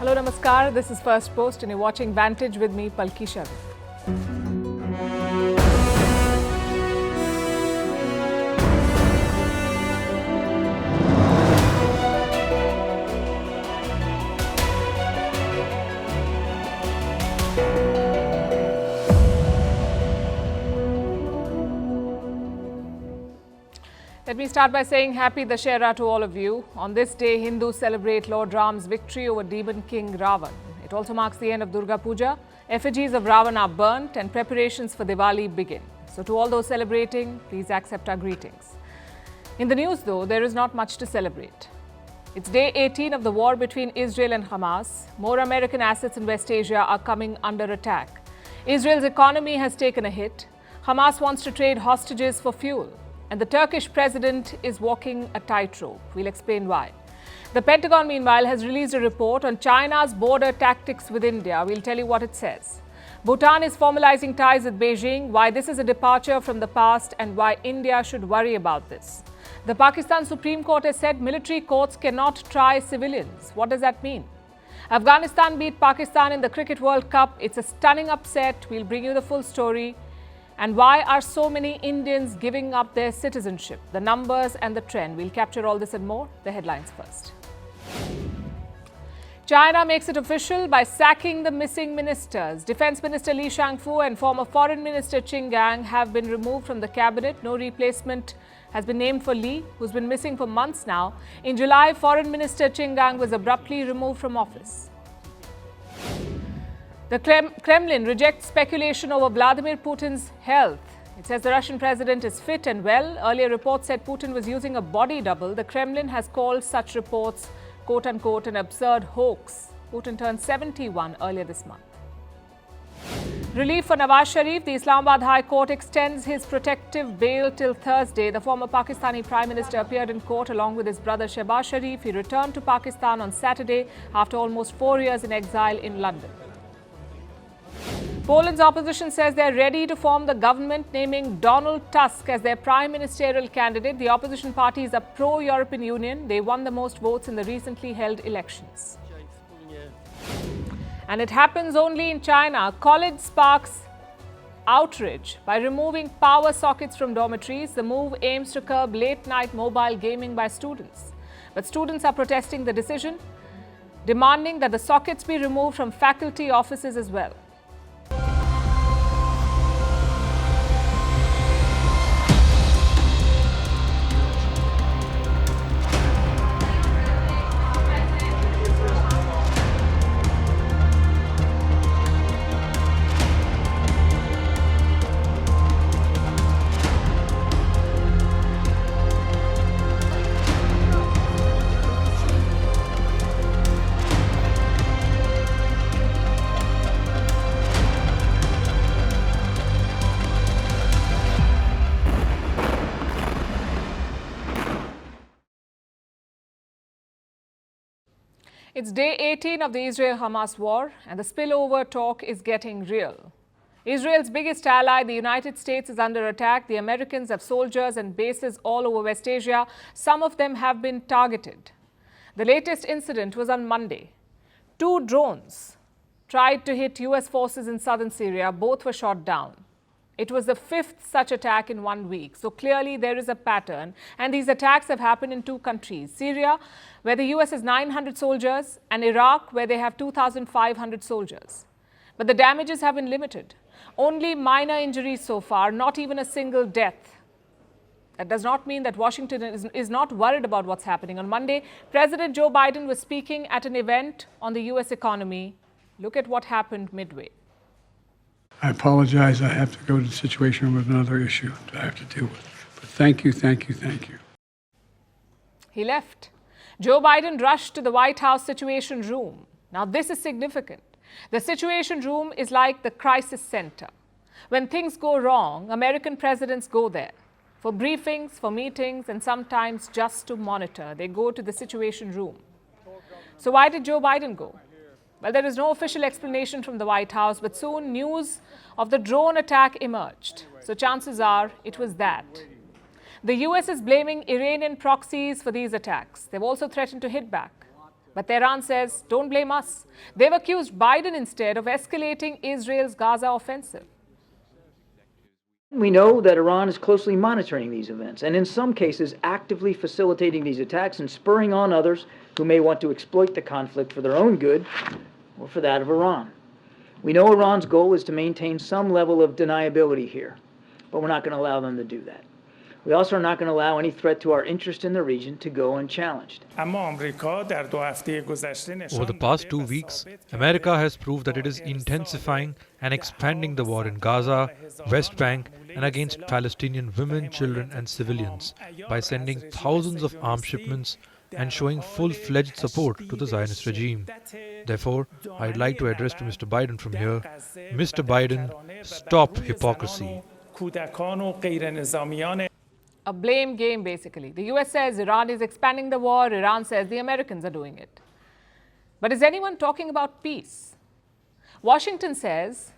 Hello, Namaskar. This is Firstpost and you're watching Vantage with me, Palki Sharma. Let me start by saying Happy Dashera to all of you. On this day, Hindus celebrate Lord Ram's victory over demon king Ravan. It also marks the end of Durga Puja. Effigies of Ravan are burnt and preparations for Diwali begin. So to all those celebrating, please accept our greetings. In the news though, there is not much to celebrate. It's day 18 of the war between Israel and Hamas. More American assets in West Asia are coming under attack. Israel's economy has taken a hit. Hamas wants to trade hostages for fuel. And the Turkish president is walking a tightrope. We'll explain why. The Pentagon, meanwhile, has released a report on China's border tactics with India. We'll tell you what it says. Bhutan is formalizing ties with Beijing, why this is a departure from the past and why India should worry about this. The Pakistan Supreme Court has said military courts cannot try civilians. What does that mean? Afghanistan beat Pakistan in the Cricket World Cup. It's a stunning upset. We'll bring you the full story. And why are so many Indians giving up their citizenship? The numbers and the trend. We'll capture all this and more. The headlines first. China makes it official by sacking the missing ministers. Defense Minister Li Shangfu and former Foreign Minister Qin Gang have been removed from the cabinet. No replacement has been named for Li, who's been missing for months now. In July, Foreign Minister Qin Gang was abruptly removed from office. The Kremlin rejects speculation over Vladimir Putin's health. It says the Russian president is fit and well. Earlier reports said Putin was using a body double. The Kremlin has called such reports, quote-unquote, an absurd hoax. Putin turned 71 earlier this month. Relief for Nawaz Sharif. The Islamabad High Court extends his protective bail till Thursday. The former Pakistani Prime Minister appeared in court along with his brother Shehbaz Sharif. He returned to Pakistan on Saturday after almost 4 years in exile in London. Poland's opposition says they are ready to form the government, naming Donald Tusk as their prime ministerial candidate. The opposition party is a pro-European Union. They won the most votes in the recently held elections. And it happens only in China. College sparks outrage by removing power sockets from dormitories. The move aims to curb late-night mobile gaming by students. But students are protesting the decision, demanding that the sockets be removed from faculty offices as well. It's day 18 of the Israel-Hamas war and the spillover talk is getting real. Israel's biggest ally, the United States, is under attack. The Americans have soldiers and bases all over West Asia. Some of them have been targeted. The latest incident was on Monday. 2 drones tried to hit US forces in southern Syria. Both were shot down. It was the 5th such attack in 1 week. So clearly there is a pattern. And these attacks have happened in 2 countries. Syria, where the US has 900 soldiers, and Iraq, where they have 2,500 soldiers. But the damages have been limited. Only minor injuries so far, not even a single death. That does not mean that Washington is not worried about what's happening. On Monday, President Joe Biden was speaking at an event on the US economy. Look at what happened midway. I apologize. I have to go to the situation with another issue that I have to deal with. But thank you, thank you, thank you. He left. Joe Biden rushed to the White House Situation Room. Now, this is significant. The Situation Room is like the crisis center. When things go wrong, American presidents go there for briefings, for meetings, and sometimes just to monitor. They go to the Situation Room. So why did Joe Biden go? Well, there is no official explanation from the White House, but soon news of the drone attack emerged. So chances are it was that. The US is blaming Iranian proxies for these attacks. They've also threatened to hit back. But Tehran says, don't blame us. They've accused Biden instead of escalating Israel's Gaza offensive. We know that Iran is closely monitoring these events and in some cases actively facilitating these attacks and spurring on others who may want to exploit the conflict for their own good or for that of Iran. We know Iran's goal is to maintain some level of deniability here, but we're not going to allow them to do that. We also are not going to allow any threat to our interest in the region to go unchallenged. Over the past 2 weeks, America has proved that it is intensifying and expanding the war in Gaza, West Bank, and against Palestinian women, children, and civilians by sending thousands of arms shipments and showing full-fledged support to the Zionist regime. Therefore, I'd like to address to Mr. Biden from here, Mr. Biden, stop hypocrisy. A blame game, basically. The US says Iran is expanding the war. Iran says the Americans are doing it. But is anyone talking about peace? Washington says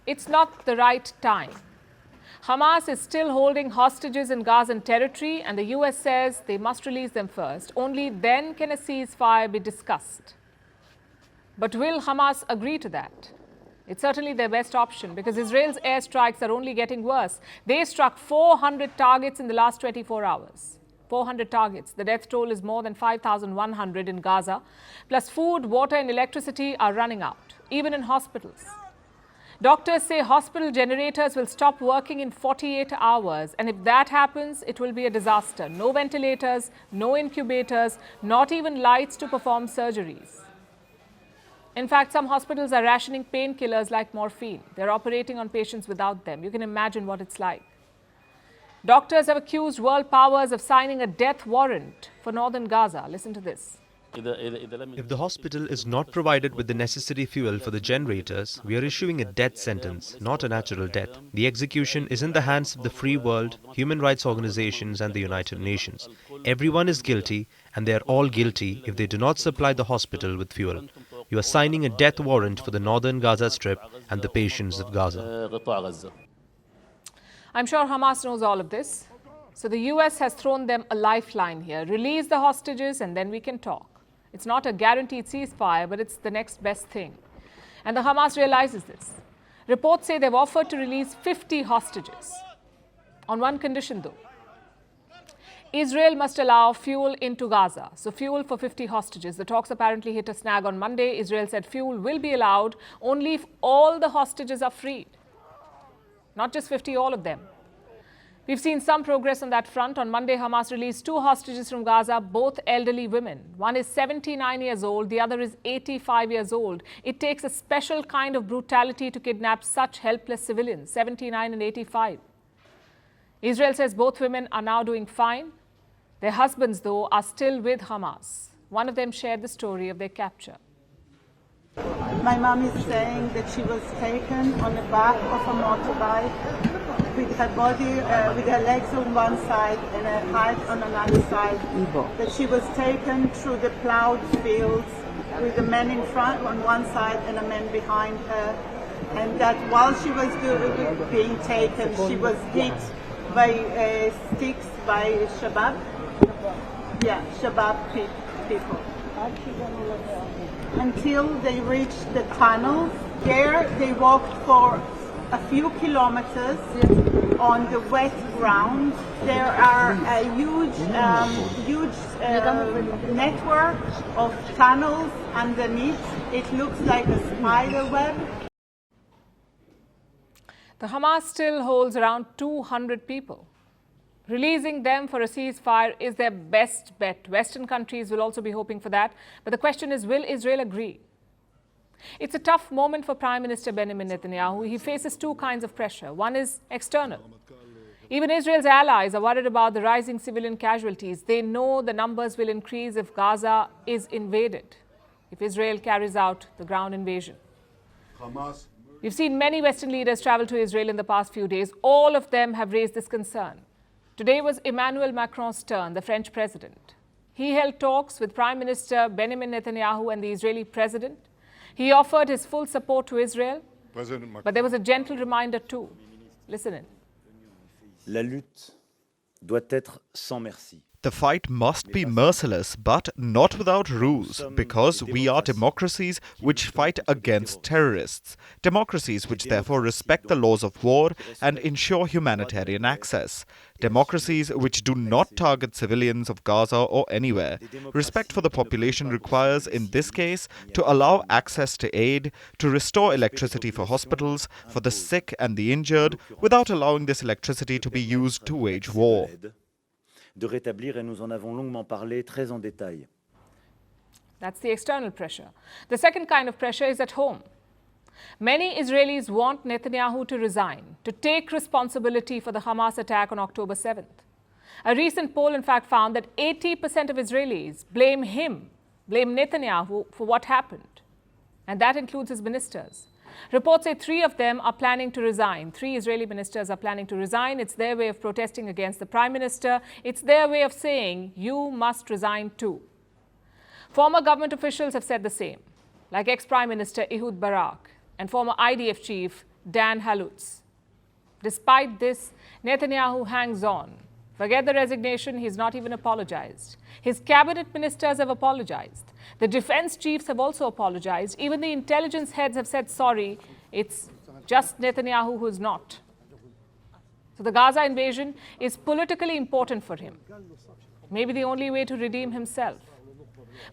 it's not the right time. Hamas is still holding hostages in Gazan territory, and the US says they must release them first. Only then can a ceasefire be discussed. But will Hamas agree to that? It's certainly their best option because Israel's airstrikes are only getting worse. They struck 400 targets in the last 24 hours. 400 targets. The death toll is more than 5,100 in Gaza. Plus food, water and electricity are running out, even in hospitals. Doctors say hospital generators will stop working in 48 hours. And if that happens, it will be a disaster. No ventilators, no incubators, not even lights to perform surgeries. In fact, some hospitals are rationing painkillers like morphine. They're operating on patients without them. You can imagine what it's like. Doctors have accused world powers of signing a death warrant for northern Gaza. Listen to this. If the hospital is not provided with the necessary fuel for the generators, we are issuing a death sentence, not a natural death. The execution is in the hands of the free world, human rights organizations and the United Nations. Everyone is guilty, and they are all guilty if they do not supply the hospital with fuel. You are signing a death warrant for the northern Gaza Strip and the patients of Gaza. I'm sure Hamas knows all of this. So the US has thrown them a lifeline here. Release the hostages and then we can talk. It's not a guaranteed ceasefire, but it's the next best thing. And the Hamas realizes this. Reports say they've offered to release 50 hostages. On one condition, though. Israel must allow fuel into Gaza. So fuel for 50 hostages. The talks apparently hit a snag on Monday. Israel said fuel will be allowed only if all the hostages are freed. Not just 50, all of them. We've seen some progress on that front. On Monday, Hamas released 2 hostages from Gaza, both elderly women. One is 79 years old, the other is 85 years old. It takes a special kind of brutality to kidnap such helpless civilians, 79 and 85. Israel says both women are now doing fine. Their husbands, though, are still with Hamas. One of them shared the story of their capture. My mom is saying that she was taken on the back of a motorbike with her body, with her legs on one side and her head on another side. That she was taken through the plowed fields with a man in front on one side and a man behind her. And that while she was being taken, she was hit by sticks by Shabab. Yeah, Shabab people. Until they reached the tunnel. There they walked for a few kilometers on the wet ground. There are a huge network of tunnels underneath. It looks like a spider web. The Hamas still holds around 200 people. Releasing them for a ceasefire is their best bet. Western countries will also be hoping for that. But the question is, will Israel agree? It's a tough moment for Prime Minister Benjamin Netanyahu. He faces 2 kinds of pressure. One is external. Even Israel's allies are worried about the rising civilian casualties. They know the numbers will increase if Gaza is invaded, if Israel carries out the ground invasion. We've seen many Western leaders travel to Israel in the past few days. All of them have raised this concern. Today was Emmanuel Macron's turn, the French president. He held talks with Prime Minister Benjamin Netanyahu and the Israeli president. He offered his full support to Israel, but there was a gentle reminder too. Listen in. La lutte doit être sans merci. The fight must be merciless, but not without rules, because we are democracies which fight against terrorists, democracies which therefore respect the laws of war and ensure humanitarian access, democracies which do not target civilians of Gaza or anywhere. Respect for the population requires, in this case, to allow access to aid, to restore electricity for hospitals, for the sick and the injured, without allowing this electricity to be used to wage war. De rétablir, et nous en avons longuement parlé très en détail. That's the external pressure. The second kind of pressure is at home. Many Israelis want Netanyahu to resign, to take responsibility for the Hamas attack on October 7th. A recent poll, in fact, found that 80% of Israelis blame Netanyahu for what happened. And that includes his ministers. Reports say 3 of them are planning to resign. 3 Israeli ministers are planning to resign. It's their way of protesting against the prime minister. It's their way of saying, you must resign too. Former government officials have said the same, like ex-Prime Minister Ehud Barak and former IDF chief Dan Halutz. Despite this, Netanyahu hangs on. Forget the resignation, he's not even apologized. His cabinet ministers have apologized. The defense chiefs have also apologized. Even the intelligence heads have said sorry. It's just Netanyahu who's not. So the Gaza invasion is politically important for him. Maybe the only way to redeem himself.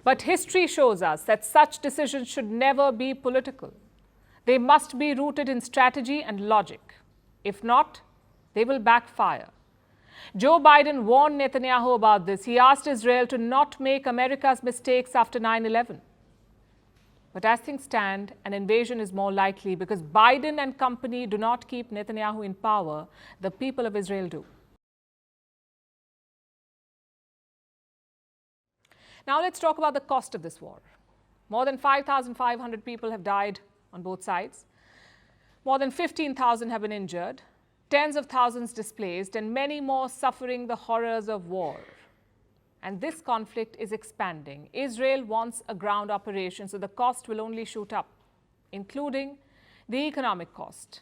But history shows us that such decisions should never be political. They must be rooted in strategy and logic. If not, they will backfire. Joe Biden warned Netanyahu about this. He asked Israel to not make America's mistakes after 9/11. But as things stand, an invasion is more likely because Biden and company do not keep Netanyahu in power. The people of Israel do. Now let's talk about the cost of this war. More than 5,500 people have died on both sides. More than 15,000 have been injured. Tens of thousands displaced, and many more suffering the horrors of war. And this conflict is expanding. Israel wants a ground operation, so the cost will only shoot up, including the economic cost.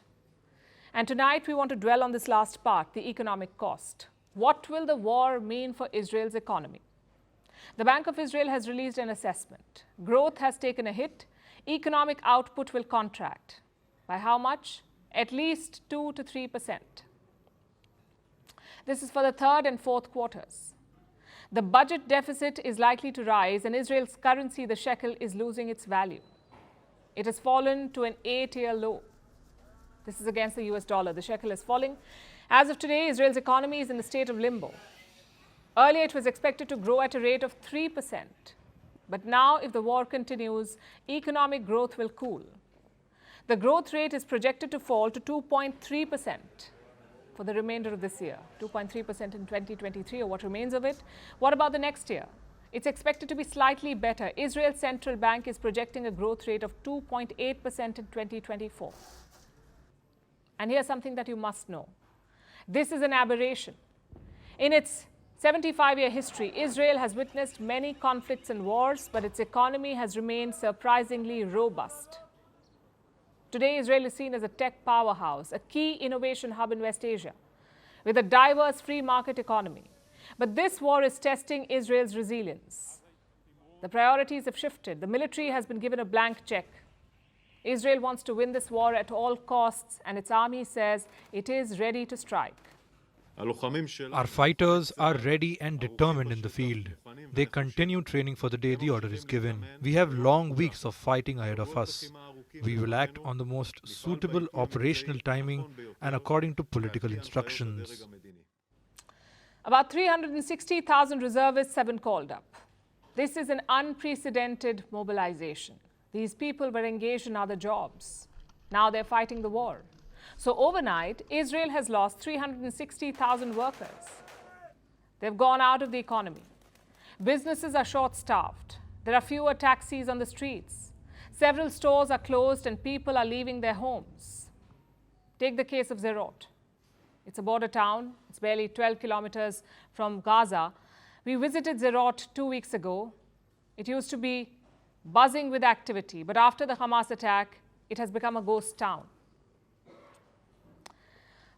And tonight we want to dwell on this last part, the economic cost. What will the war mean for Israel's economy? The Bank of Israel has released an assessment. Growth has taken a hit. Economic output will contract. By how much? At least 2 to 3%. This is for the 3rd and 4th quarters. The budget deficit is likely to rise, and Israel's currency, the shekel, is losing its value. It has fallen to an 8-year low. This is against the US dollar. The shekel is falling. As of today, Israel's economy is in a state of limbo. Earlier, it was expected to grow at a rate of 3%. But now, if the war continues, economic growth will cool. The growth rate is projected to fall to 2.3% for the remainder of this year, 2.3% in 2023, or what remains of it. What about the next year? It's expected to be slightly better. Israel's central bank is projecting a growth rate of 2.8% in 2024. And here's something that you must know. This is an aberration. In its 75-year history, Israel has witnessed many conflicts and wars, but its economy has remained surprisingly robust. Today, Israel is seen as a tech powerhouse, a key innovation hub in West Asia, with a diverse free market economy. But this war is testing Israel's resilience. The priorities have shifted. The military has been given a blank check. Israel wants to win this war at all costs, and its army says it is ready to strike. Our fighters are ready and determined in the field. They continue training for the day the order is given. We have long weeks of fighting ahead of us. We will act on the most suitable operational timing and according to political instructions. About 360,000 reservists have been called up. This is an unprecedented mobilization. These people were engaged in other jobs. Now they're fighting the war. So overnight, Israel has lost 360,000 workers. They've gone out of the economy. Businesses are short-staffed. There are fewer taxis on the streets. Several stores are closed and people are leaving their homes. Take the case of Sderot. It's a border town. It's barely 12 kilometers from Gaza. We visited Sderot 2 weeks ago. It used to be buzzing with activity, but after the Hamas attack, it has become a ghost town.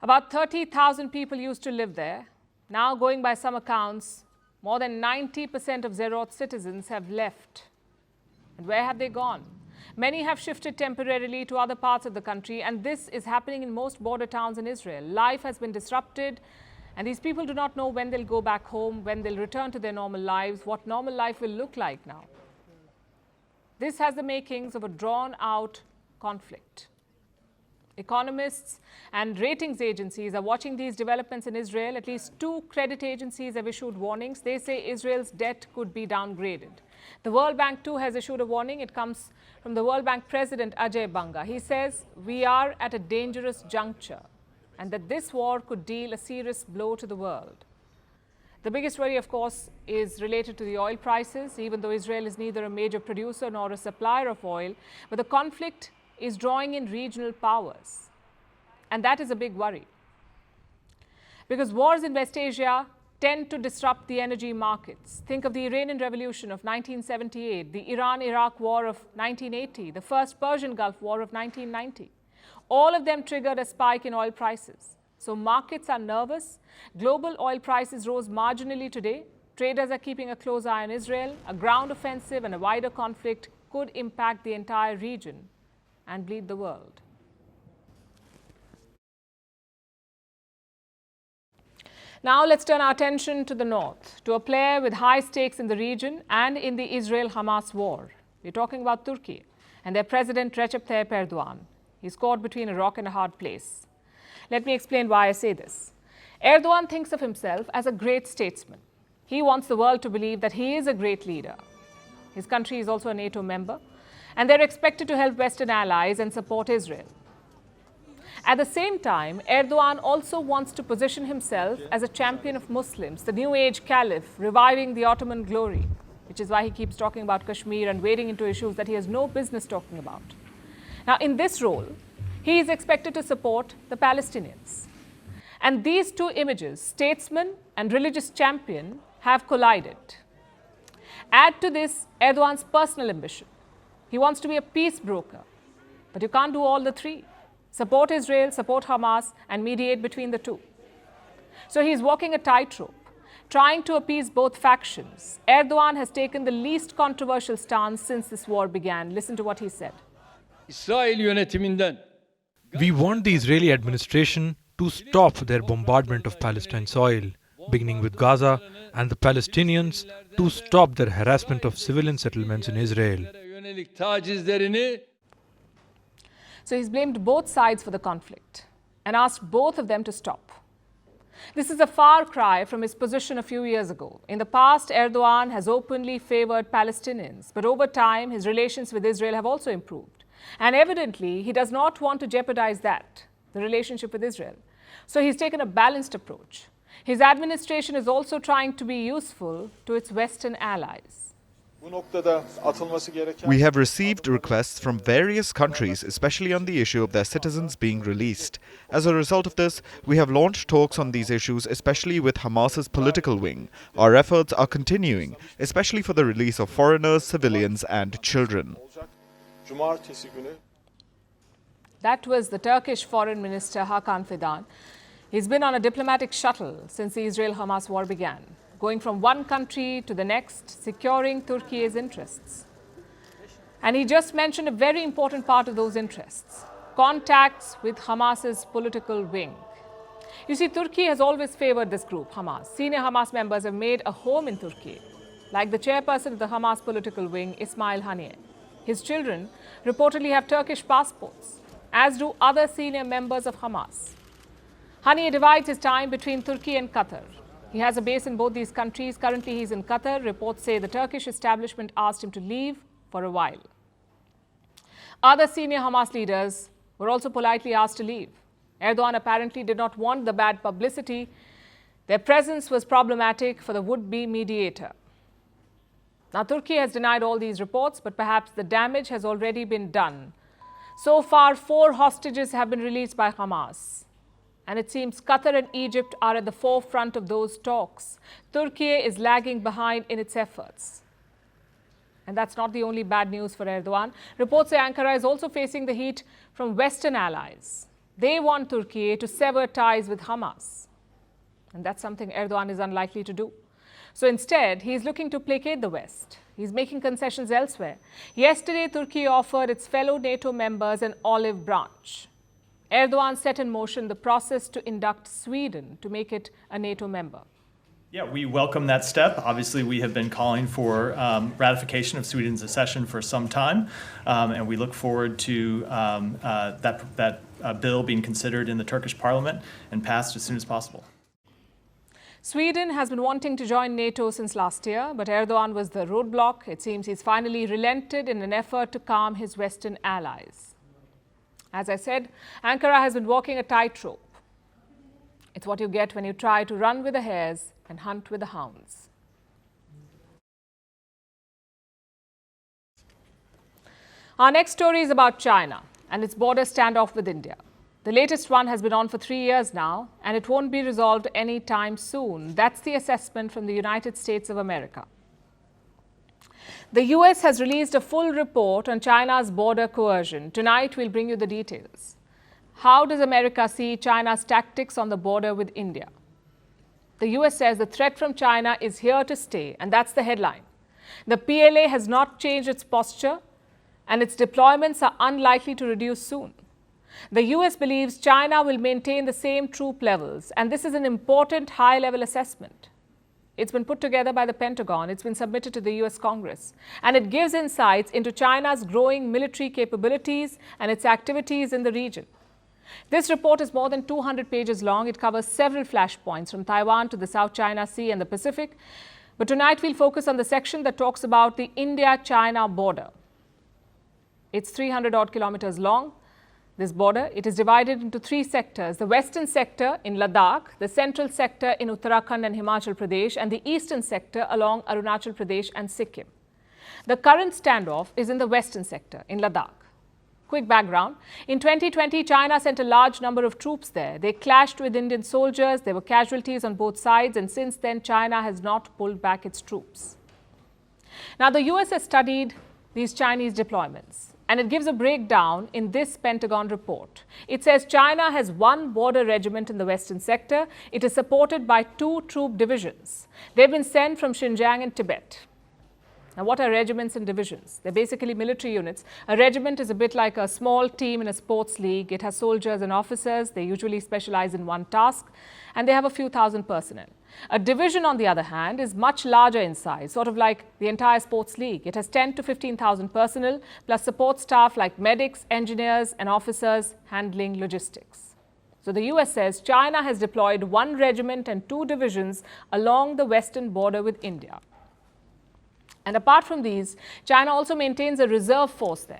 About 30,000 people used to live there. Now, going by some accounts, More than 90% of Zerot citizens have left. And where have they gone? Many have shifted temporarily to other parts of the country, and this is happening in most border towns in Israel. Life has been disrupted, and these people do not know when they'll go back home, when they'll return to their normal lives, what normal life will look like now. This has the makings of a drawn-out conflict. Economists and ratings agencies are watching these developments in Israel. At least 2 credit agencies have issued warnings. They say Israel's debt could be downgraded. The World Bank too has issued a warning. It comes from the World Bank president Ajay Banga. He says we are at a dangerous juncture and that this war could deal a serious blow to the world. The biggest worry, of course, is related to the oil prices, even though Israel is neither a major producer nor a supplier of oil. But the conflict is drawing in regional powers. And that is a big worry. Because wars in West Asia tend to disrupt the energy markets. Think of the Iranian Revolution of 1978, the Iran-Iraq War of 1980, the first Persian Gulf War of 1990. All of them triggered a spike in oil prices. So markets are nervous. Global oil prices rose marginally today. Traders are keeping a close eye on Israel. A ground offensive and a wider conflict could impact the entire region and bleed the world. Now let's turn our attention to the north, to a player with high stakes in the region and in the Israel-Hamas war. We're talking about Turkey and their president Recep Tayyip Erdogan. He's caught between a rock and a hard place. Let me explain why I say this. Erdogan thinks of himself as a great statesman. He wants the world to believe that he is a great leader. His country is also a NATO member, and they're expected to help Western allies and support Israel. At the same time, Erdogan also wants to position himself as a champion of Muslims, the new age caliph, reviving the Ottoman glory, which is why he keeps talking about Kashmir and wading into issues that he has no business talking about. Now, in this role, he is expected to support the Palestinians. And these two images, statesman and religious champion, have collided. Add to this Erdogan's personal ambition. He wants to be a peace broker, but you can't do all the three. Support Israel, support Hamas, and mediate between the two. So he's walking a tightrope, trying to appease both factions. Erdogan has taken the least controversial stance since this war began. Listen to what he said. We want the Israeli administration to stop their bombardment of Palestine soil, beginning with Gaza, and the Palestinians to stop their harassment of civilian settlements in Israel. So he's blamed both sides for the conflict and asked both of them to stop. This is a far cry from his position a few years ago. In the past, Erdogan has openly favored Palestinians, but over time, his relations with Israel have also improved. And evidently, he does not want to jeopardize that, the relationship with Israel. So he's taken a balanced approach. His administration is also trying to be useful to its Western allies. We have received requests from various countries, especially on the issue of their citizens being released. As a result of this, we have launched talks on these issues, especially with Hamas's political wing. Our efforts are continuing, especially for the release of foreigners, civilians and children. That was the Turkish Foreign Minister Hakan Fidan. He's been on a diplomatic shuttle since the Israel-Hamas war began, going from one country to the next, securing Turkey's interests. And he just mentioned a very important part of those interests, contacts with Hamas's political wing. You see, Turkey has always favored this group, Hamas. Senior Hamas members have made a home in Turkey, like the chairperson of the Hamas political wing, Ismail Haniyeh. His children reportedly have Turkish passports, as do other senior members of Hamas. Haniyeh divides his time between Turkey and Qatar. He has a base in both these countries. Currently, he's in Qatar. Reports say the Turkish establishment asked him to leave for a while. Other senior Hamas leaders were also politely asked to leave. Erdogan apparently did not want the bad publicity. Their presence was problematic for the would-be mediator. Now, Turkey has denied all these reports, but perhaps the damage has already been done. So far, 4 hostages have been released by Hamas. And it seems Qatar and Egypt are at the forefront of those talks. Turkey is lagging behind in its efforts. And that's not the only bad news for Erdogan. Reports say Ankara is also facing the heat from Western allies. They want Turkey to sever ties with Hamas. And that's something Erdogan is unlikely to do. So instead, he is looking to placate the West. He's making concessions elsewhere. Yesterday, Turkey offered its fellow NATO members an olive branch. Erdogan set in motion the process to induct Sweden to make it a NATO member. Yeah, we welcome that step. Obviously, we have been calling for ratification of Sweden's accession for some time, and we look forward to that bill being considered in the Turkish parliament and passed as soon as possible. Sweden has been wanting to join NATO since last year, but Erdogan was the roadblock. It seems he's finally relented in an effort to calm his Western allies. As I said, Ankara has been walking a tightrope. It's what you get when you try to run with the hares and hunt with the hounds. Our next story is about China and its border standoff with India. The latest one has been on for 3 years now, and it won't be resolved anytime soon. That's the assessment from the United States of America. The US has released a full report on China's border coercion. Tonight, we'll bring you the details. How does America see China's tactics on the border with India? The US says the threat from China is here to stay, and that's the headline. The PLA has not changed its posture, and its deployments are unlikely to reduce soon. The US believes China will maintain the same troop levels, and this is an important high-level assessment. It's been put together by the Pentagon, it's been submitted to the US Congress, and it gives insights into China's growing military capabilities and its activities in the region. This report is more than 200 pages long. It covers several flashpoints from Taiwan to the South China Sea and the Pacific. But tonight we'll focus on the section that talks about the India-China border. It's 300-odd kilometers long. This border, it is divided into 3 sectors: the western sector in Ladakh, the central sector in Uttarakhand and Himachal Pradesh, and the eastern sector along Arunachal Pradesh and Sikkim. The current standoff is in the western sector in Ladakh. Quick background. In 2020, China sent a large number of troops there. They clashed with Indian soldiers. There were casualties on both sides, and since then, China has not pulled back its troops. Now, the US has studied these Chinese deployments, and it gives a breakdown in this Pentagon report. It says China has 1 border regiment in the western sector. It is supported by 2 troop divisions. They've been sent from Xinjiang and Tibet. Now, what are regiments and divisions? They're basically military units. A regiment is a bit like a small team in a sports league. It has soldiers and officers. They usually specialize in one task, and they have a few thousand personnel. A division, on the other hand, is much larger in size, sort of like the entire sports league. It has 10 to 15,000 personnel, plus support staff like medics, engineers, and officers handling logistics. So the US says China has deployed 1 regiment and 2 divisions along the western border with India. And apart from these, China also maintains a reserve force there.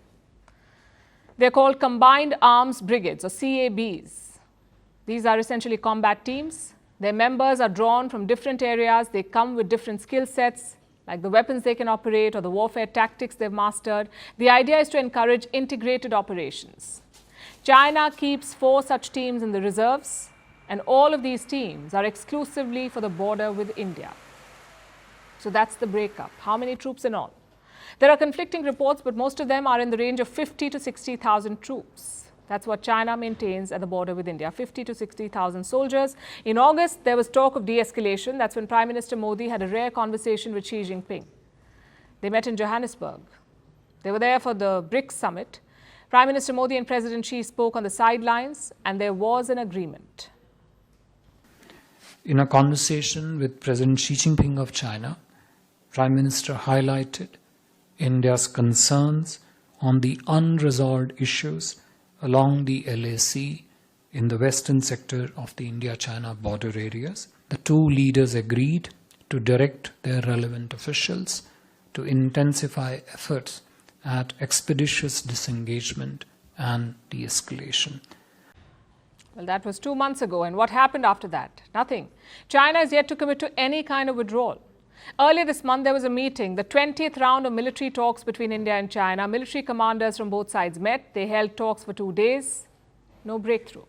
They're called Combined Arms Brigades, or CABs. These are essentially combat teams. Their members are drawn from different areas. They come with different skill sets, like the weapons they can operate or the warfare tactics they've mastered. The idea is to encourage integrated operations. China keeps 4 such teams in the reserves, and all of these teams are exclusively for the border with India. So that's the breakup. How many troops in all? There are conflicting reports, but most of them are in the range of 50 to 60,000 troops. That's what China maintains at the border with India, 50 to 60,000 soldiers. In August, there was talk of de-escalation. That's when Prime Minister Modi had a rare conversation with Xi Jinping. They met in Johannesburg. They were there for the BRICS summit. Prime Minister Modi and President Xi spoke on the sidelines, and there was an agreement. In a conversation with President Xi Jinping of China, Prime Minister highlighted India's concerns on the unresolved issues along the LAC in the western sector of the India-China border areas. The 2 leaders agreed to direct their relevant officials to intensify efforts at expeditious disengagement and de-escalation. Well, that was 2 months ago, and what happened after that? Nothing. China is yet to commit to any kind of withdrawal. Earlier this month, there was a meeting, the 20th round of military talks between India and China. Military commanders from both sides met. They held talks for 2 days. No breakthrough.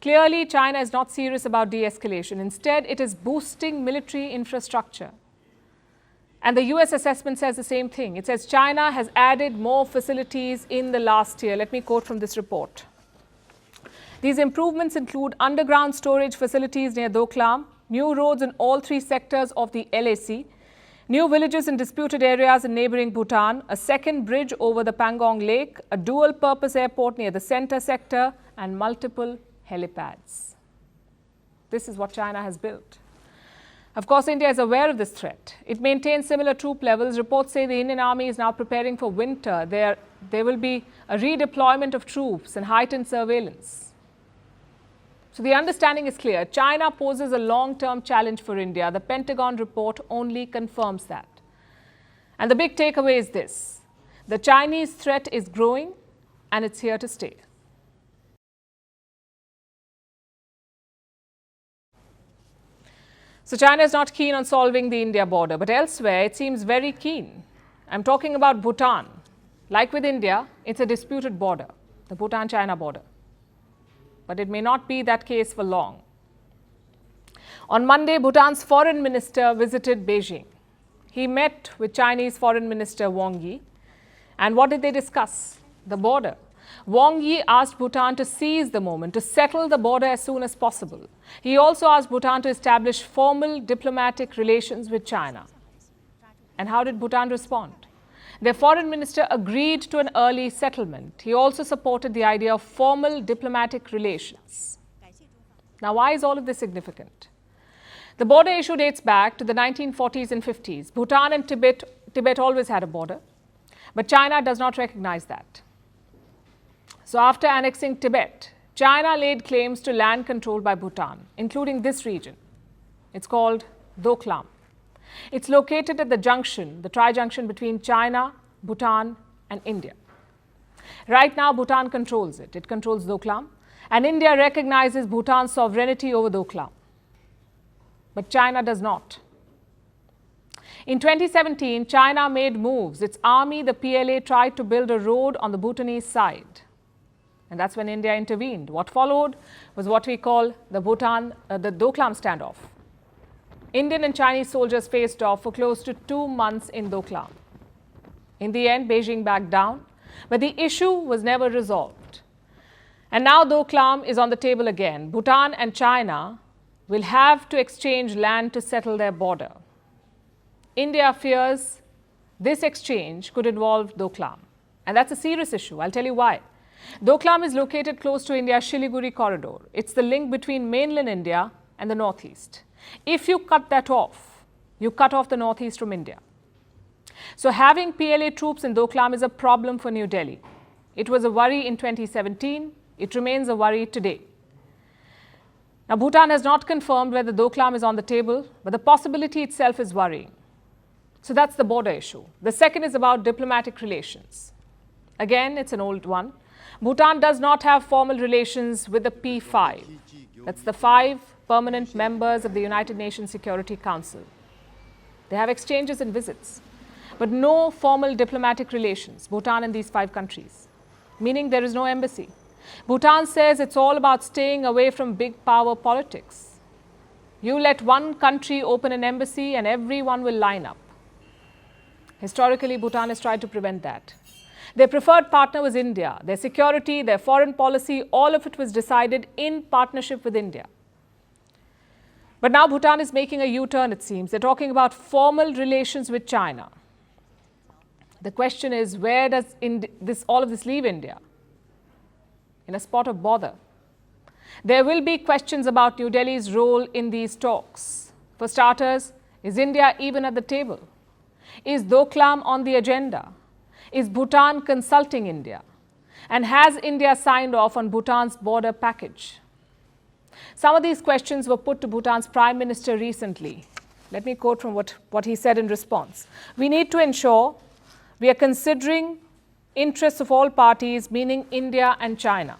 Clearly, China is not serious about de-escalation. Instead, it is boosting military infrastructure. And the US assessment says the same thing. It says China has added more facilities in the last year. Let me quote from this report. These improvements include underground storage facilities near Doklam, new roads in all 3 sectors of the LAC, new villages in disputed areas in neighbouring Bhutan, a second bridge over the Pangong Lake, a dual-purpose airport near the centre sector and multiple helipads. This is what China has built. Of course, India is aware of this threat. It maintains similar troop levels. Reports say the Indian Army is now preparing for winter. There will be a redeployment of troops and heightened surveillance. So the understanding is clear. China poses a long-term challenge for India. The Pentagon report only confirms that. And the big takeaway is this: the Chinese threat is growing and it's here to stay. So China is not keen on solving the India border, but elsewhere it seems very keen. I'm talking about Bhutan. Like with India, it's a disputed border, the Bhutan-China border. But it may not be that case for long. On Monday, Bhutan's foreign minister visited Beijing. He met with Chinese Foreign Minister Wang Yi. And what did they discuss? The border. Wang Yi asked Bhutan to seize the moment, to settle the border as soon as possible. He also asked Bhutan to establish formal diplomatic relations with China. And how did Bhutan respond? Their foreign minister agreed to an early settlement. He also supported the idea of formal diplomatic relations. Now, why is all of this significant? The border issue dates back to the 1940s and 50s. Bhutan and Tibet always had a border, but China does not recognize that. So after annexing Tibet, China laid claims to land controlled by Bhutan, including this region. It's called Doklam. It's located at the junction, the tri-junction between China, Bhutan and India. Right now, Bhutan controls it. It controls Doklam, and India recognizes Bhutan's sovereignty over Doklam. But China does not. In 2017, China made moves. Its army, the PLA, tried to build a road on the Bhutanese side. And that's when India intervened. What followed was what we call the Doklam standoff. Indian and Chinese soldiers faced off for close to 2 months in Doklam. In the end, Beijing backed down, but the issue was never resolved. And now Doklam is on the table again. Bhutan and China will have to exchange land to settle their border. India fears this exchange could involve Doklam. And that's a serious issue. I'll tell you why. Doklam is located close to India's Siliguri corridor. It's the link between mainland India and the northeast. If you cut that off, you cut off the northeast from India. So having PLA troops in Doklam is a problem for New Delhi. It was a worry in 2017. It remains a worry today. Now, Bhutan has not confirmed whether Doklam is on the table, but the possibility itself is worrying. So that's the border issue. The second is about diplomatic relations. Again, it's an old one. Bhutan does not have formal relations with the P5. That's the 5 permanent members of the United Nations Security Council. They have exchanges and visits, but no formal diplomatic relations, Bhutan and these 5 countries, meaning there is no embassy. Bhutan says it's all about staying away from big power politics. You let one country open an embassy and everyone will line up. Historically, Bhutan has tried to prevent that. Their preferred partner was India. Their security, their foreign policy, all of it was decided in partnership with India. But now Bhutan is making a U-turn, it seems. They're talking about formal relations with China. The question is, where does all of this leave India? In a spot of bother. There will be questions about New Delhi's role in these talks. For starters, is India even at the table? Is Doklam on the agenda? Is Bhutan consulting India? And has India signed off on Bhutan's border package? Some of these questions were put to Bhutan's Prime Minister recently. Let me quote from what he said in response. We need to ensure we are considering interests of all parties, meaning India and China.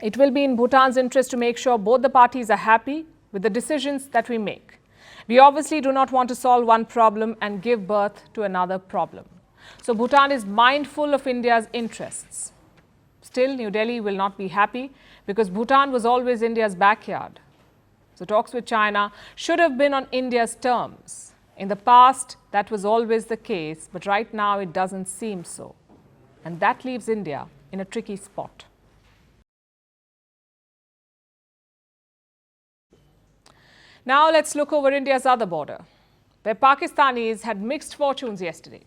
It will be in Bhutan's interest to make sure both the parties are happy with the decisions that we make. We obviously do not want to solve one problem and give birth to another problem. So Bhutan is mindful of India's interests. Still, New Delhi will not be happy because Bhutan was always India's backyard. So talks with China should have been on India's terms. In the past, that was always the case, but right now it doesn't seem so. And that leaves India in a tricky spot. Now let's look over India's other border, where Pakistanis had mixed fortunes yesterday.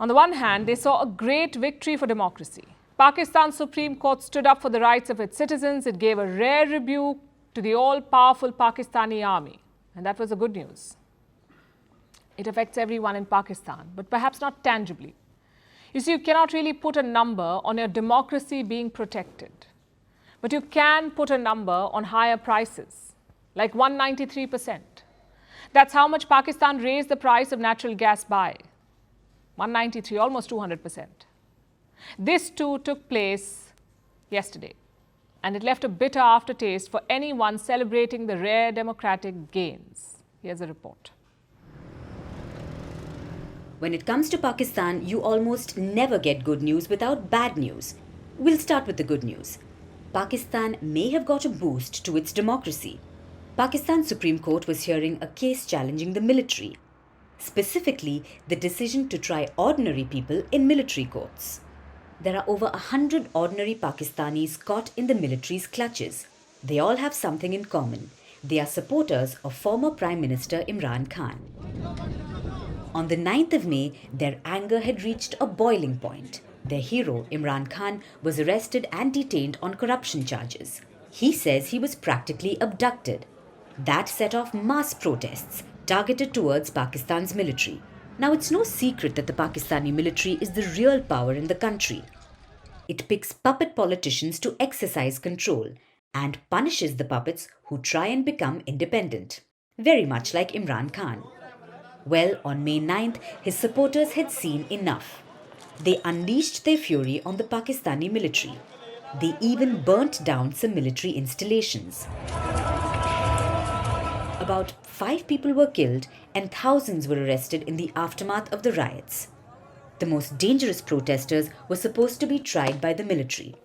On the one hand, they saw a great victory for democracy. Pakistan's Supreme Court stood up for the rights of its citizens. It gave a rare rebuke to the all-powerful Pakistani army. And that was the good news. It affects everyone in Pakistan, but perhaps not tangibly. You see, you cannot really put a number on your democracy being protected. But you can put a number on higher prices, like 193%. That's how much Pakistan raised the price of natural gas by. 193, almost 200%. This too took place yesterday, and it left a bitter aftertaste for anyone celebrating the rare democratic gains. Here's a report. When it comes to Pakistan, you almost never get good news without bad news. We'll start with the good news. Pakistan may have got a boost to its democracy. Pakistan's Supreme Court was hearing a case challenging the military, specifically the decision to try ordinary people in military courts. There are over 100 ordinary Pakistanis caught in the military's clutches. They all have something in common. They are supporters of former Prime Minister Imran Khan. On the 9th of May, their anger had reached a boiling point. Their hero, Imran Khan, was arrested and detained on corruption charges. He says he was practically abducted. That set off mass protests targeted towards Pakistan's military. Now, it's no secret that the Pakistani military is the real power in the country. It picks puppet politicians to exercise control and punishes the puppets who try and become independent, very much like Imran Khan. Well, on May 9th, his supporters had seen enough. They unleashed their fury on the Pakistani military. They even burnt down some military installations. About 5 people were killed and thousands were arrested in the aftermath of the riots. The most dangerous protesters were supposed to be tried by the military.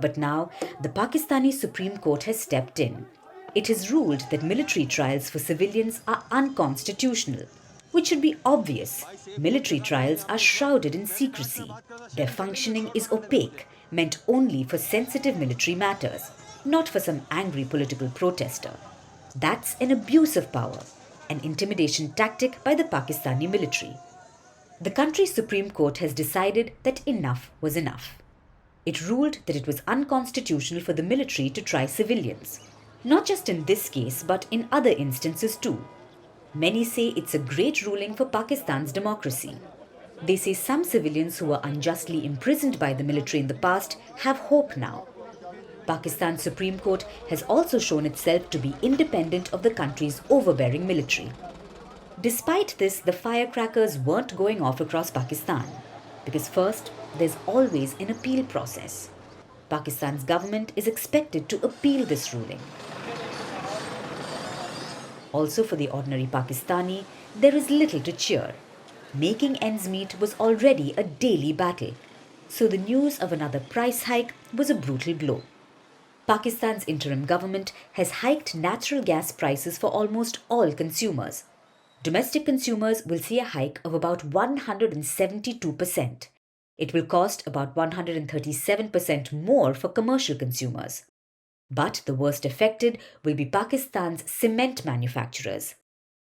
But now, the Pakistani Supreme Court has stepped in. It has ruled that military trials for civilians are unconstitutional, which should be obvious. Military trials are shrouded in secrecy. Their functioning is opaque, meant only for sensitive military matters, not for some angry political protester. That's an abuse of power, an intimidation tactic by the Pakistani military. The country's Supreme Court has decided that enough was enough. It ruled that it was unconstitutional for the military to try civilians, not just in this case, but in other instances too. Many say it's a great ruling for Pakistan's democracy. They say some civilians who were unjustly imprisoned by the military in the past have hope now. Pakistan's Supreme Court has also shown itself to be independent of the country's overbearing military. Despite this, the firecrackers weren't going off across Pakistan, because first, there's always an appeal process. Pakistan's government is expected to appeal this ruling. Also, for the ordinary Pakistani, there is little to cheer. Making ends meet was already a daily battle, so the news of another price hike was a brutal blow. Pakistan's interim government has hiked natural gas prices for almost all consumers. Domestic consumers will see a hike of about 172%. It will cost about 137% more for commercial consumers. But the worst affected will be Pakistan's cement manufacturers.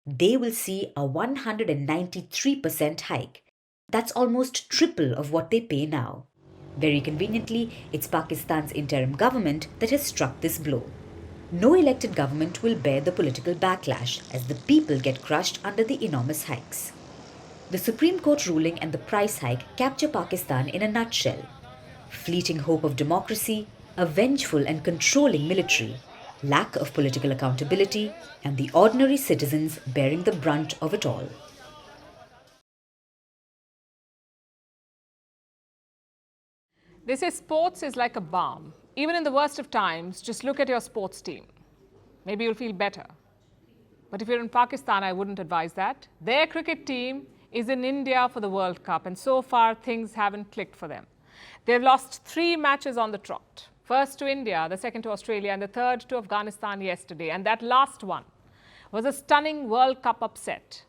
They will see a 193% hike. That's almost triple of what they pay now. Very conveniently, it's Pakistan's interim government that has struck this blow. No elected government will bear the political backlash as the people get crushed under the enormous hikes. The Supreme Court ruling and the price hike capture Pakistan in a nutshell. Fleeting hope of democracy, a vengeful and controlling military, lack of political accountability, and the ordinary citizens bearing the brunt of it all. They say sports is like a balm. Even in the worst of times, just look at your sports team. Maybe you'll feel better. But if you're in Pakistan, I wouldn't advise that. Their cricket team is in India for the World Cup, and so far things haven't clicked for them. They've lost 3 matches on the trot. First to India, the second to Australia, and the third to Afghanistan yesterday. And that last one was a stunning World Cup upset.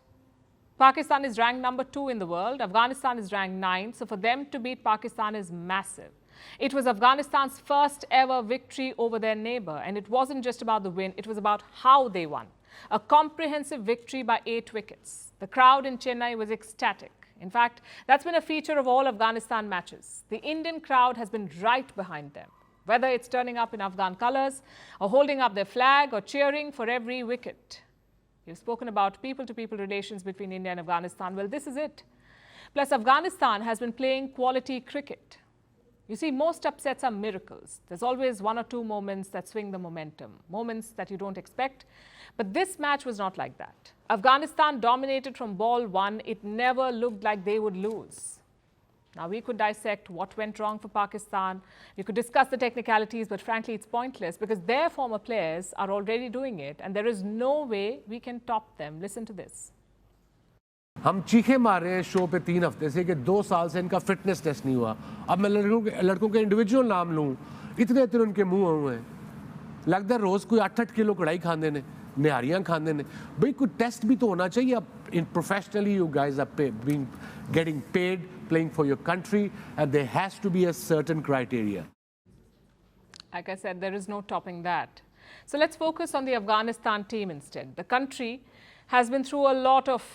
Pakistan is ranked number 2 in the world. Afghanistan is ranked 9th. So for them to beat Pakistan is massive. It was Afghanistan's first ever victory over their neighbor, and it wasn't just about the win, it was about how they won. A comprehensive victory by 8 wickets. The crowd in Chennai was ecstatic. In fact, that's been a feature of all Afghanistan matches. The Indian crowd has been right behind them, whether it's turning up in Afghan colors, or holding up their flag, or cheering for every wicket. You've spoken about people-to-people relations between India and Afghanistan. Well, this is it. Plus, Afghanistan has been playing quality cricket. You see, most upsets are miracles. There's always 1 or 2 moments that swing the momentum, moments that you don't expect. But this match was not like that. Afghanistan dominated from ball 1. It never looked like they would lose. Now, we could dissect what went wrong for Pakistan. We could discuss the technicalities, but frankly, it's pointless because their former players are already doing it, and there is no way we can top them. Listen to this. हम चीखे मार रहे हैं show पे 3 हफ्ते से कि 2 साल से इनका फिटनेस टेस्ट नहीं हुआ। अब मैं लड़कों के इंडिविजुअल नाम लूं, इतने उनके मुंह हुए हैं, लगता है रोज कोई 8-8 किलो कढ़ाई खाते ने, निहारियां खाते ने। भाई कोई टेस्ट भी तो होना चाहिए। अब इन professionally you guys are being getting paid, playing for your country, and there has to be a certain criteria. Like I said, there is no topping that. So let's focus on the Afghanistan team instead. The country has been through a lot of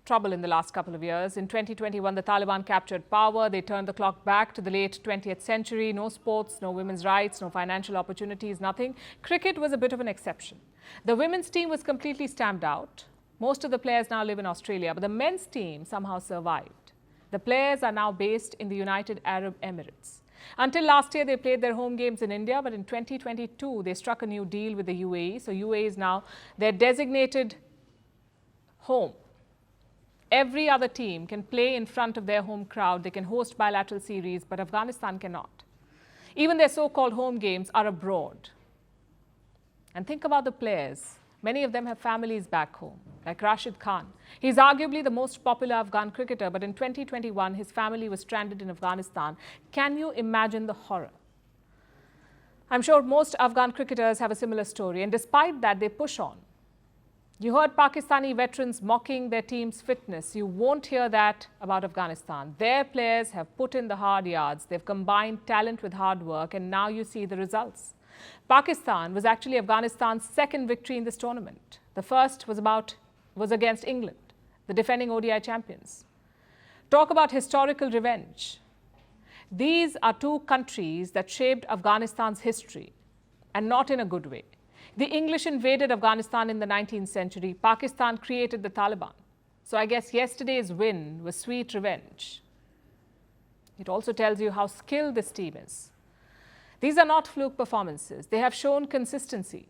trouble in the last couple of years. In 2021, the Taliban captured power. They turned the clock back to the late 20th century. No sports, no women's rights, no financial opportunities, nothing. Cricket was a bit of an exception. The women's team was completely stamped out. Most of the players now live in Australia, but the men's team somehow survived. The players are now based in the United Arab Emirates. Until last year, they played their home games in India, but in 2022, they struck a new deal with the UAE. So UAE is now their designated home. Every other team can play in front of their home crowd. They can host bilateral series, but Afghanistan cannot. Even their so-called home games are abroad. And think about the players. Many of them have families back home, like Rashid Khan. He's arguably the most popular Afghan cricketer, but in 2021, his family was stranded in Afghanistan. Can you imagine the horror? I'm sure most Afghan cricketers have a similar story, and despite that, they push on. You heard Pakistani veterans mocking their team's fitness. You won't hear that about Afghanistan. Their players have put in the hard yards. They've combined talent with hard work, and now you see the results. Pakistan was actually Afghanistan's second victory in this tournament. The first was against England, the defending ODI champions. Talk about historical revenge. These are two countries that shaped Afghanistan's history, and not in a good way. The English invaded Afghanistan in the 19th century. Pakistan created the Taliban. So I guess yesterday's win was sweet revenge. It also tells you how skilled this team is. These are not fluke performances. They have shown consistency.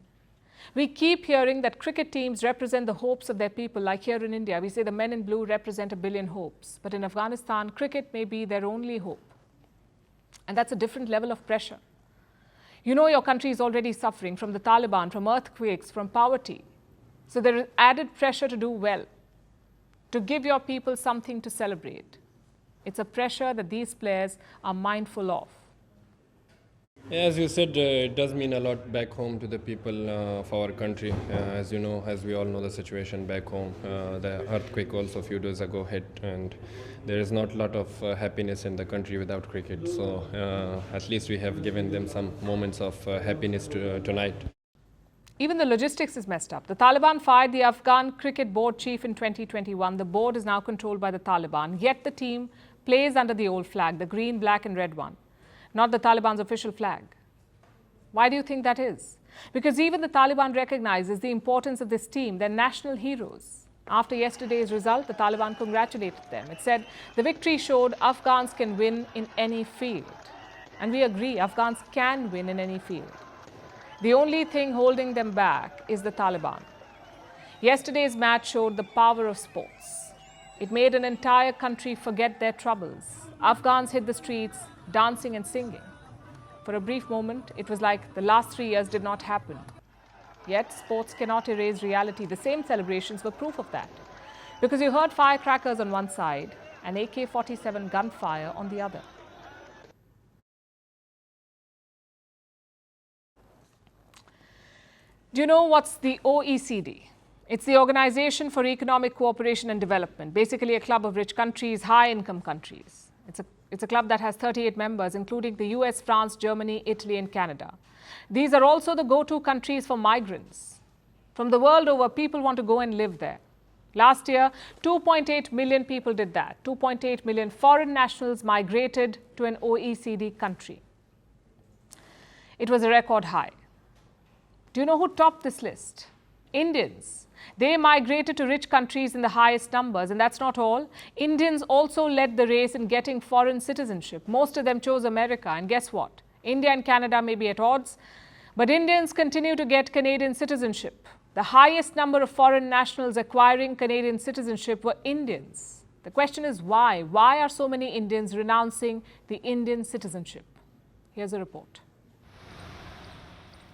We keep hearing that cricket teams represent the hopes of their people, like here in India. We say the men in blue represent 1 billion hopes. But in Afghanistan, cricket may be their only hope. And that's a different level of pressure. You know your country is already suffering from the Taliban, from earthquakes, from poverty. So there is added pressure to do well, to give your people something to celebrate. It's a pressure that these players are mindful of. As you said, it does mean a lot back home to the people of our country. As you know, as we all know the situation back home, the earthquake also a few days ago hit, and there is not a lot of happiness in the country without cricket. So at least we have given them some moments of happiness tonight. Even the logistics is messed up. The Taliban fired the Afghan cricket board chief in 2021. The board is now controlled by the Taliban, yet the team plays under the old flag, the green, black and red one, not the Taliban's official flag. Why do you think that is? Because even the Taliban recognizes the importance of this team. They're national heroes. After yesterday's result, the Taliban congratulated them. It said the victory showed Afghans can win in any field. And we agree, Afghans can win in any field. The only thing holding them back is the Taliban. Yesterday's match showed the power of sports. It made an entire country forget their troubles. Afghans hit the streets, dancing and singing. For a brief moment, it was like the last 3 years did not happen. Yet, sports cannot erase reality. The same celebrations were proof of that. Because you heard firecrackers on one side and AK-47 gunfire on the other. Do you know what's the OECD? It's the Organization for Economic Cooperation and Development, basically a club of rich countries, high-income countries. It's a It's a club that has 38 members, including the US, France, Germany, Italy and Canada. These are also the go-to countries for migrants. From the world over, people want to go and live there. Last year, 2.8 million people did that. 2.8 million foreign nationals migrated to an OECD country. It was a record high. Do you know who topped this list? Indians. They migrated to rich countries in the highest numbers, and that's not all. Indians also led the race in getting foreign citizenship. Most of them chose America, and guess what? India and Canada may be at odds, but Indians continue to get Canadian citizenship. The highest number of foreign nationals acquiring Canadian citizenship were Indians. The question is why? Why are so many Indians renouncing the Indian citizenship? Here's a report.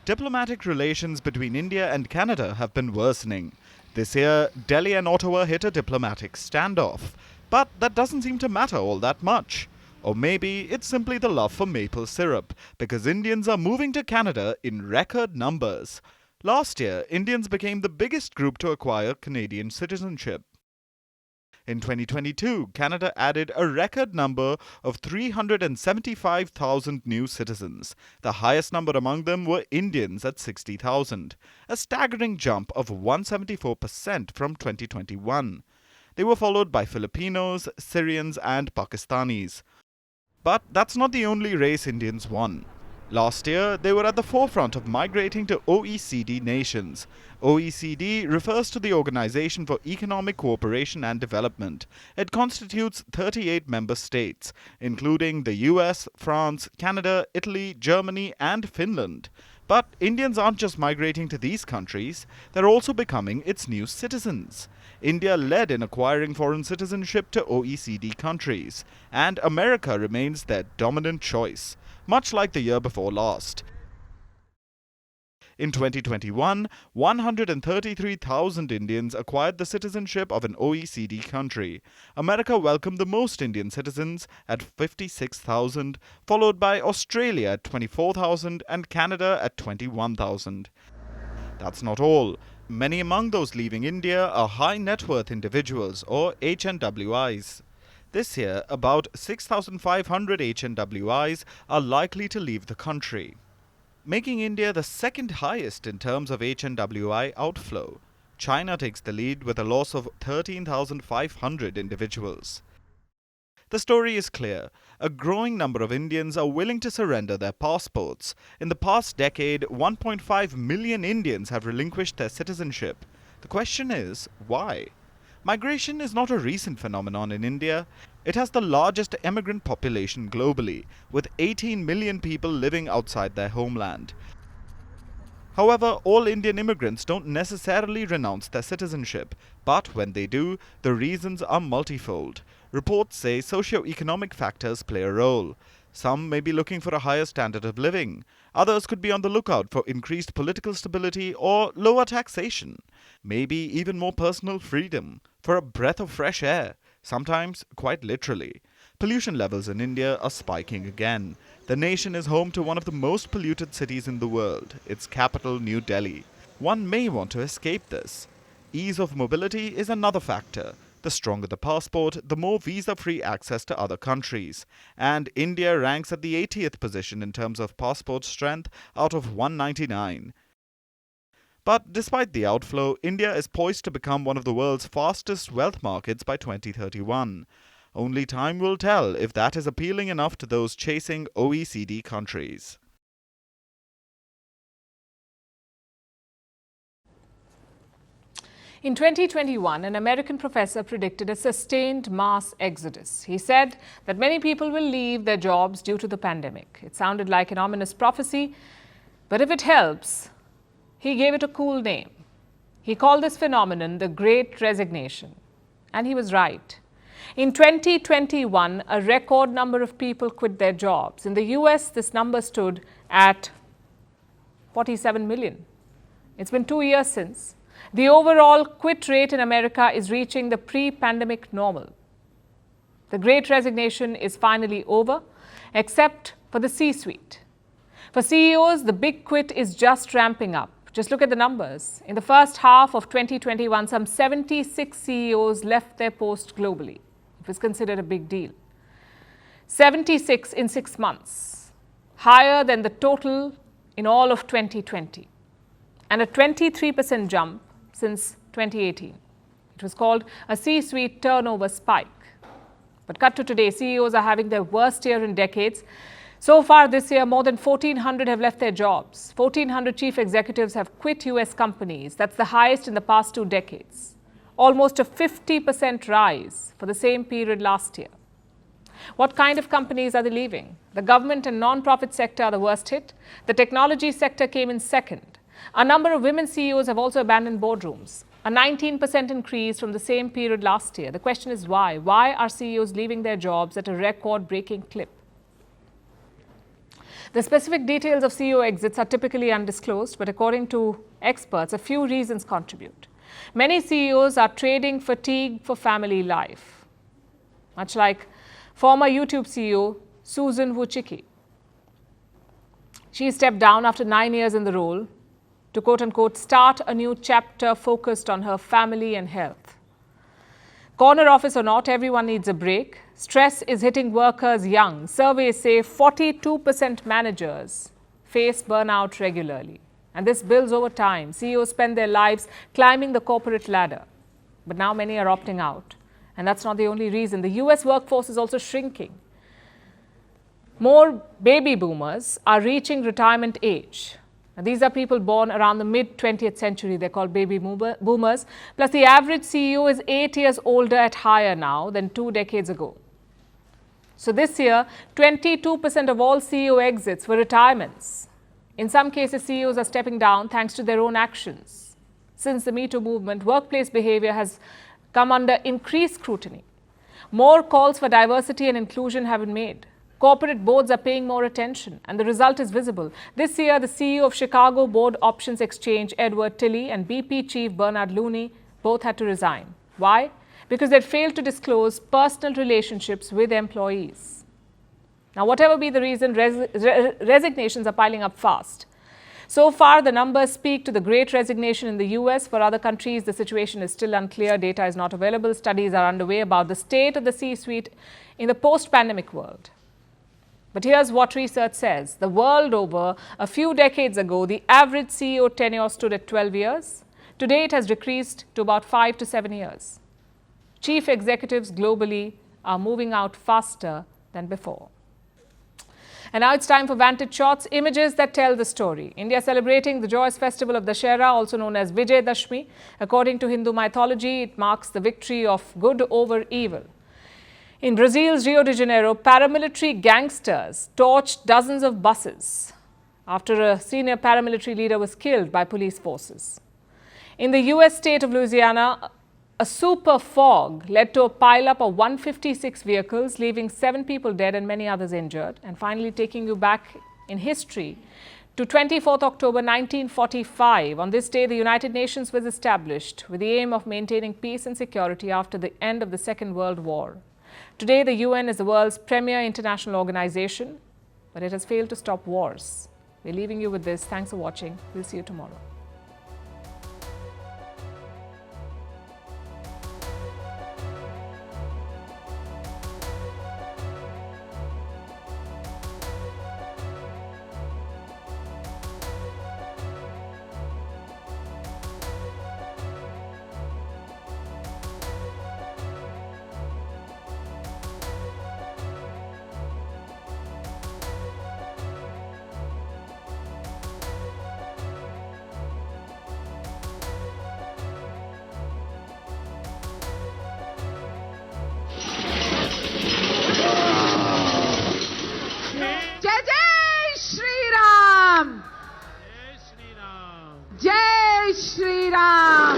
Diplomatic relations between India and Canada have been worsening. This year, Delhi and Ottawa hit a diplomatic standoff. But that doesn't seem to matter all that much. Or maybe it's simply the love for maple syrup, because Indians are moving to Canada in record numbers. Last year, Indians became the biggest group to acquire Canadian citizenship. In 2022, Canada added a record number of 375,000 new citizens. The highest number among them were Indians at 60,000, a staggering jump of 174% from 2021. They were followed by Filipinos, Syrians and Pakistanis. But that's not the only race Indians won. Last year, they were at the forefront of migrating to OECD nations. OECD refers to the Organization for Economic Cooperation and Development. It constitutes 38 member states, including the US, France, Canada, Italy, Germany, and Finland. But Indians aren't just migrating to these countries, they're also becoming its new citizens. India led in acquiring foreign citizenship to OECD countries, and America remains their dominant choice, much like the year before last. In 2021, 133,000 Indians acquired the citizenship of an OECD country. America welcomed the most Indian citizens at 56,000, followed by Australia at 24,000 and Canada at 21,000. That's not all. Many among those leaving India are high net worth individuals or HNWIs. This year, about 6,500 HNWIs are likely to leave the country, making India the second highest in terms of HNWI outflow. China takes the lead with a loss of 13,500 individuals. The story is clear. A growing number of Indians are willing to surrender their passports. In the past decade, 1.5 million Indians have relinquished their citizenship. The question is, why? Migration is not a recent phenomenon in India. It has the largest emigrant population globally, with 18 million people living outside their homeland. However, all Indian immigrants don't necessarily renounce their citizenship, but when they do, the reasons are multifold. Reports say socio-economic factors play a role. Some may be looking for a higher standard of living. Others could be on the lookout for increased political stability or lower taxation. Maybe even more personal freedom, for a breath of fresh air, sometimes quite literally. Pollution levels in India are spiking again. The nation is home to one of the most polluted cities in the world, its capital, New Delhi. One may want to escape this. Ease of mobility is another factor. The stronger the passport, the more visa-free access to other countries. And India ranks at the 80th position in terms of passport strength out of 199. But despite the outflow, India is poised to become one of the world's fastest wealth markets by 2031. Only time will tell if that is appealing enough to those chasing OECD countries. In 2021, an American professor predicted a sustained mass exodus. He said that many people will leave their jobs due to the pandemic. It sounded like an ominous prophecy, but if it helps, he gave it a cool name. He called this phenomenon the Great Resignation. And he was right. In 2021, a record number of people quit their jobs. In the US, this number stood at 47 million. It's been 2 years since. The overall quit rate in America is reaching the pre-pandemic normal. The Great Resignation is finally over, except for the C-suite. For CEOs, the big quit is just ramping up. Just look at the numbers. In the first half of 2021, some 76 CEOs left their post globally. It was considered a big deal. 76 in 6 months, higher than the total in all of 2020, and a 23% jump since 2018. It was called a C-suite turnover spike. But cut to today, CEOs are having their worst year in decades. So far this year, more than 1,400 have left their jobs. 1,400 chief executives have quit US companies. That's the highest in the past 2 decades. Almost a 50% rise for the same period last year. What kind of companies are they leaving? The government and non-profit sector are the worst hit. The technology sector came in second. A number of women CEOs have also abandoned boardrooms. A 19% increase from the same period last year. The question is why? Why are CEOs leaving their jobs at a record-breaking clip? The specific details of CEO exits are typically undisclosed, but according to experts, a few reasons contribute. Many CEOs are trading fatigue for family life, much like former YouTube CEO Susan Wojcicki. She stepped down after 9 years in the role to quote-unquote start a new chapter focused on her family and health. Corner office or not, everyone needs a break. Stress is hitting workers young. Surveys say 42% managers face burnout regularly. And this builds over time. CEOs spend their lives climbing the corporate ladder. But now many are opting out. And that's not the only reason. The US workforce is also shrinking. More baby boomers are reaching retirement age. Now, these are people born around the mid-20th century. They're called baby boomers. Plus, the average CEO is 8 years older at higher now than 2 decades ago. So this year, 22% of all CEO exits were retirements. In some cases, CEOs are stepping down thanks to their own actions. Since the Me Too movement, workplace behavior has come under increased scrutiny. More calls for diversity and inclusion have been made. Corporate boards are paying more attention, and the result is visible. This year, the CEO of Chicago Board Options Exchange, Edward Tilley, and BP chief Bernard Looney both had to resign. Why? Because they failed to disclose personal relationships with employees. Now, whatever be the reason, resignations are piling up fast. So far, the numbers speak to the Great Resignation in the US. For other countries, the situation is still unclear. Data is not available. Studies are underway about the state of the C-suite in the post-pandemic world. But here's what research says. The world over, a few decades ago, the average CEO tenure stood at 12 years. Today, it has decreased to about 5 to 7 years. Chief executives globally are moving out faster than before. And now it's time for Vantage Shots, images that tell the story. India celebrating the joyous festival of Dussehra, also known as Vijay Dashmi. According to Hindu mythology, it marks the victory of good over evil. In Brazil's Rio de Janeiro, paramilitary gangsters torched dozens of buses after a senior paramilitary leader was killed by police forces. In the US state of Louisiana, a super fog led to a pileup of 156 vehicles, leaving 7 people dead and many others injured. And finally, taking you back in history to 24th October 1945. On this day, the United Nations was established with the aim of maintaining peace and security after the end of the Second World War. Today, the UN is the world's premier international organization, but it has failed to stop wars. We're leaving you with this. Thanks for watching. We'll see you tomorrow. Jai Shri Ram!